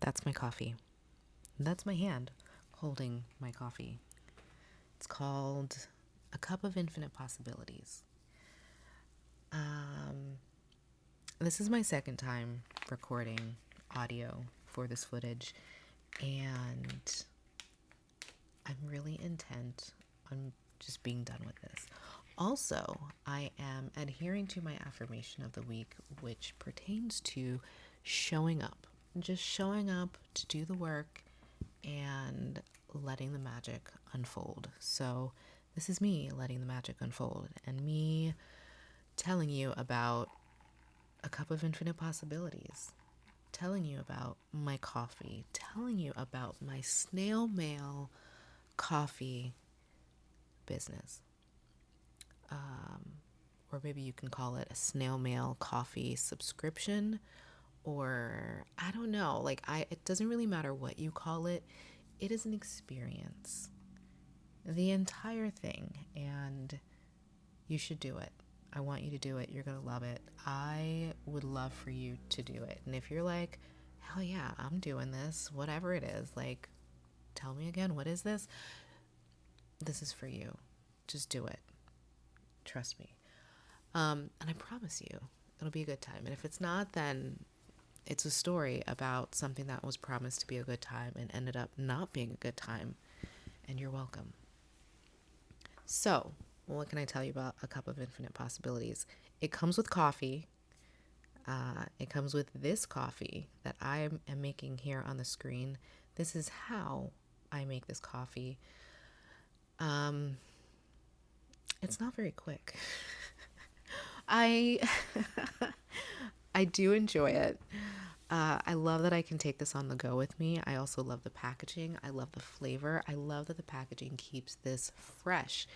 That's my coffee. That's my hand holding my coffee. It's called A Cup of Infinite Possibilities. Um, this is my second time recording audio for this footage, and I'm really intent on just being done with this. Also, I am adhering to my affirmation of the week, which pertains to showing up. Just showing up to do the work and letting the magic unfold. So, this is me letting the magic unfold and me telling you about a cup of infinite possibilities, telling you about my coffee, telling you about my snail mail coffee business. Or maybe you can call it a snail mail coffee subscription, or I don't know. It doesn't really matter what you call it. It is an experience, the entire thing, and you should do it. I want you to do it. You're going to love it. I would love for you to do it. And if you're like, hell yeah, I'm doing this, whatever it is, like, tell me again, what is this? This is for you. Just do it. Trust me. And I promise you, it'll be a good time. And if it's not, then it's a story about something that was promised to be a good time and ended up not being a good time. And you're welcome. So, what can I tell you about A Cup of Infinite Possibilities? It comes with coffee. It comes with this coffee that I am making here on the screen. This is how I make this coffee. It's not very quick. I I do enjoy it. I love that I can take this on the go with me. I also love the packaging. I love the flavor. I love that the packaging keeps this fresh.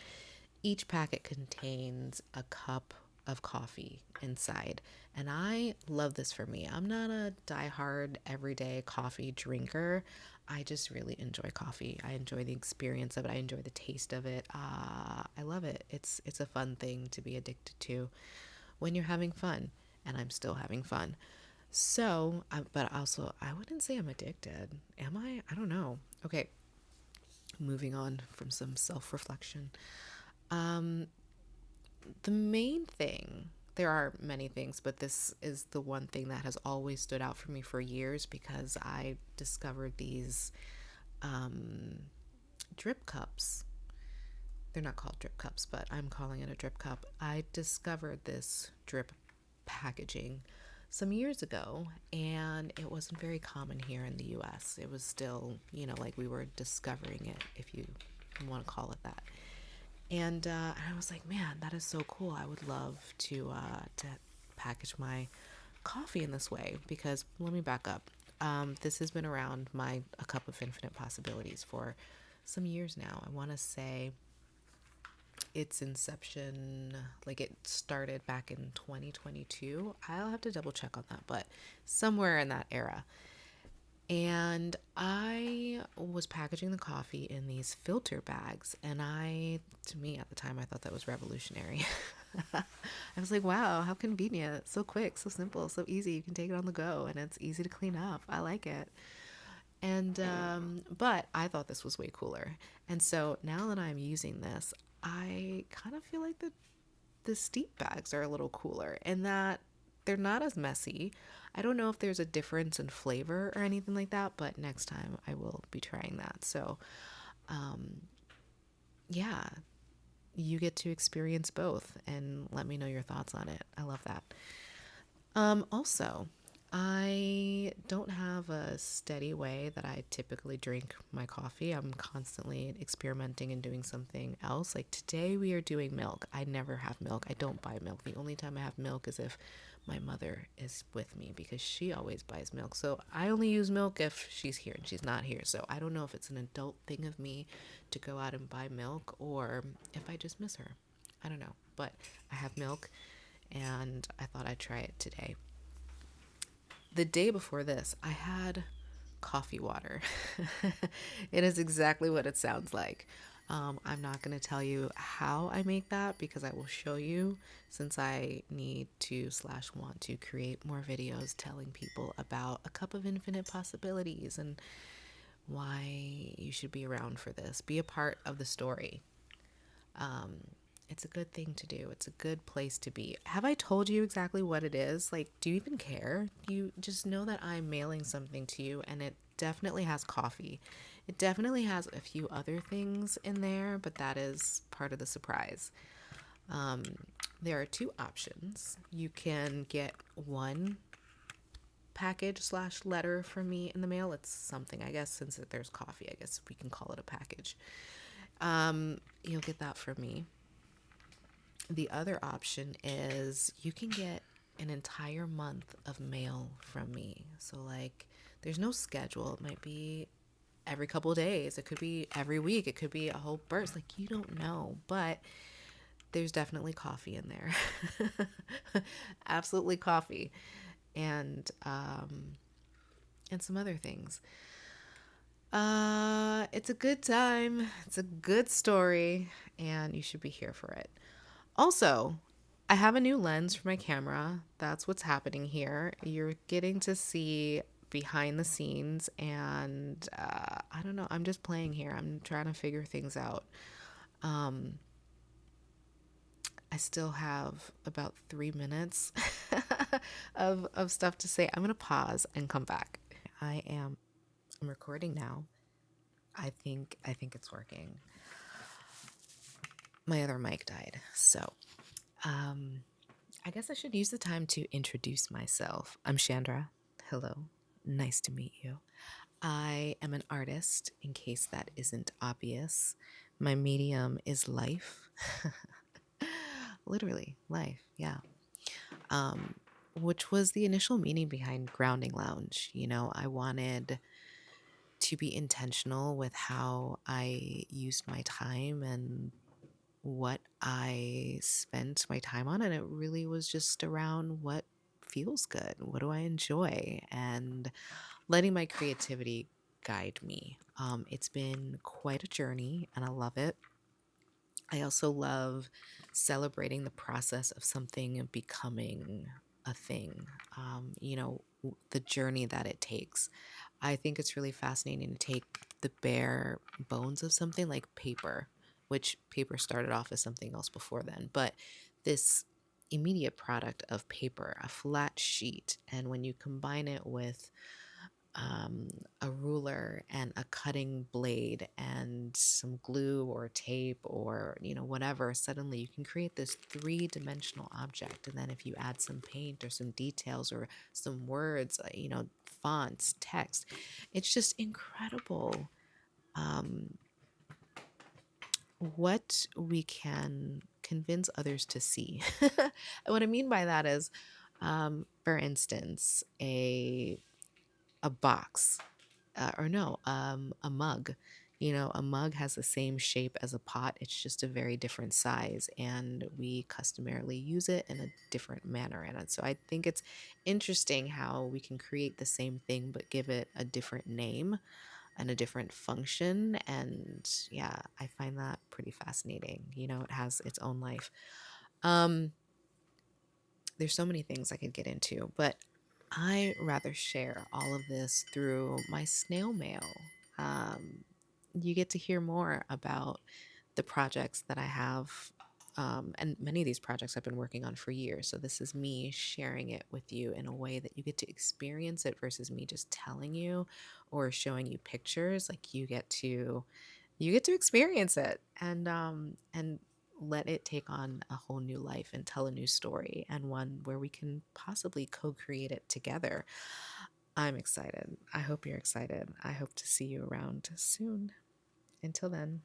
Each packet contains a cup of coffee inside, and I love this for me. I'm not a diehard everyday coffee drinker. I just really enjoy coffee. I enjoy the experience of it. I enjoy the taste of it. I love it. It's a fun thing to be addicted to when you're having fun, and I'm still having fun. So, but also, I wouldn't say I'm addicted. Am I? I don't know. Okay, moving on from some self-reflection. The main thing, there are many things, but this is the one thing that has always stood out for me for years because I discovered these drip cups. They're not called drip cups, but I'm calling it a drip cup. I discovered this drip packaging some years ago, and it wasn't very common here in the US. It was still, like we were discovering it, if you want to call it that. And I was like, man, that is so cool. I would love to package my coffee in this way because let me back up. This has been around A Cup of Infinite Possibilities for some years now. I want to say its inception, like it started back in 2022. I'll have to double check on that, but somewhere in that era. And I was packaging the coffee in these filter bags, and to me at the time, I thought that was revolutionary. I was like, wow, how convenient, so quick, so simple, so easy. You can take it on the go, and it's easy to clean up. I like it. And but I thought this was way cooler. And so now that I'm using this, I kind of feel like the steep bags are a little cooler in that they're not as messy. I don't know if there's a difference in flavor or anything like that, but next time I will be trying that. So, yeah, you get to experience both and let me know your thoughts on it. I love that. Also, I don't have a steady way that I typically drink my coffee. I'm constantly experimenting and doing something else. Like today we are doing milk. I never have milk. I don't buy milk. The only time I have milk is if my mother is with me because she always buys milk. So I only use milk if she's here and she's not here. So I don't know if it's an adult thing of me to go out and buy milk or if I just miss her. I don't know. But I have milk and I thought I'd try it today. The day before this, I had coffee water. It is exactly what it sounds like. I'm not going to tell you how I make that because I will show you, since I need to slash want to create more videos telling people about a cup of infinite possibilities and why you should be around for this. Be a part of the story. Um, it's a good thing to do. It's a good place to be. Have I told you exactly what it is? Like, do you even care? You just know that I'm mailing something to you, and it definitely has coffee. It definitely has a few other things in there, but that is part of the surprise. Um, there are two options. You can get one package slash letter from me in the mail. It's something, I guess, since there's coffee, I guess we can call it a package. You'll get that from me. The other option is you can get an entire month of mail from me. So, like, there's no schedule. It might be every couple of days, it could be every week, it could be a whole burst. Like, you don't know, but there's definitely coffee in there. Absolutely coffee. And some other things. It's a good time. It's a good story, and you should be here for it. Also, I have a new lens for my camera. That's what's happening here. You're getting to see behind the scenes, and I don't know. I'm just playing here. I'm trying to figure things out. Um, I still have about 3 minutes of stuff to say. I'm gonna pause and come back. I'm recording now. I think it's working. My other mic died, so um, I guess I should use the time to introduce myself. I'm Chandra. Hello. Nice to meet you. I am an artist, in case that isn't obvious. My medium is life. Literally, life, yeah. Um, which was the initial meaning behind Grounding Lounge. You know, I wanted to be intentional with how I used my time and what I spent my time on, and it really was just around what feels good, what do I enjoy, and letting my creativity guide me. It's been quite a journey, and I love it. I also love celebrating the process of something becoming a thing, the journey that it takes. I think it's really fascinating to take the bare bones of something like paper, which paper started off as something else before then, but this immediate product of paper, a flat sheet, and when you combine it with um, a ruler and a cutting blade and some glue or tape or whatever, suddenly you can create this three-dimensional object. And then if you add some paint or some details or some words, fonts, text, it's just incredible um, what we can convince others to see. And what I mean by that is, for instance, a box, or no, a mug. A mug has the same shape as a pot. It's just a very different size, and we customarily use it in a different manner. And so I think it's interesting how we can create the same thing but give it a different name and a different function. And yeah, I find that pretty fascinating. It has its own life. Um, there's so many things I could get into, but I rather share all of this through my snail mail. Um, you get to hear more about the projects that I have. And many of these projects I've been working on for years. So this is me sharing it with you in a way that you get to experience it versus me just telling you or showing you pictures. Like you get to experience it and let it take on a whole new life and tell a new story, and one where we can possibly co-create it together. I'm excited. I hope you're excited. I hope to see you around soon. Until then.